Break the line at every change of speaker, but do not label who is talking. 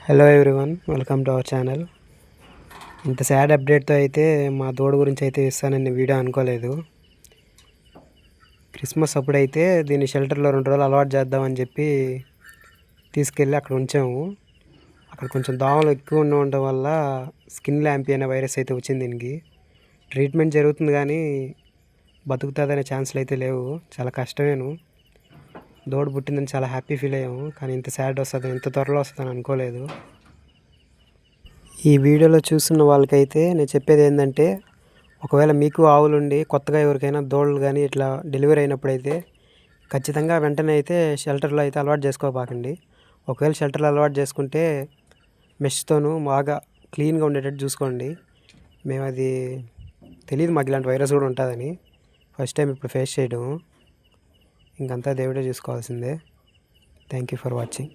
Hello everyone, welcome to our channel. ఇంత sad అప్డేట్తో అయితే మా దూడ గురించి అయితే ఇస్తానని వీడియో అనుకోలేదు. క్రిస్మస్ అప్పుడైతే దీన్ని షెల్టర్లో 2 రోజులు అలవాటు చేద్దామని చెప్పి తీసుకెళ్ళి అక్కడ ఉంచాము. అక్కడ కొంచెం దోమలు ఎక్కువ ఉండడం వల్ల స్కిన్ ల్యాంపీ అనే వైరస్ అయితే వచ్చింది దీనికి. ట్రీట్మెంట్ జరుగుతుంది కానీ బతుకుతుందనే ఛాన్సులు అయితే లేవు. చాలా కష్టమేను. దూడ పుట్టిందని చాలా హ్యాపీ ఫీల్ అయ్యాము, కానీ ఇంత సాడ్ వస్తుంది, ఇంత త్వరలో వస్తుందని అనుకోలేదు. ఈ వీడియోలో చూస్తున్న వాళ్ళకైతే నేను చెప్పేది ఏంటంటే, ఒకవేళ మీకు ఆవులుండి కొత్తగా ఎవరికైనా దూడలు కానీ ఇట్లా డెలివరీ అయినప్పుడైతే ఖచ్చితంగా వెంటనే అయితే షెల్టర్లో అయితే అలవాటు చేసుకోబాకండి. ఒకవేళ షెల్టర్లో అలవాటు చేసుకుంటే మెష్తోనూ బాగా క్లీన్గా ఉండేటట్టు చూసుకోండి. మేము అది తెలియదు మాకు ఇలాంటి వైరస్ కూడా ఉంటుందని. ఫస్ట్ టైం ఇప్పుడు ఫేస్ చేయడం. ఇంకంతా దేవుడే చూసుకోవాల్సిందే. Thank you for watching.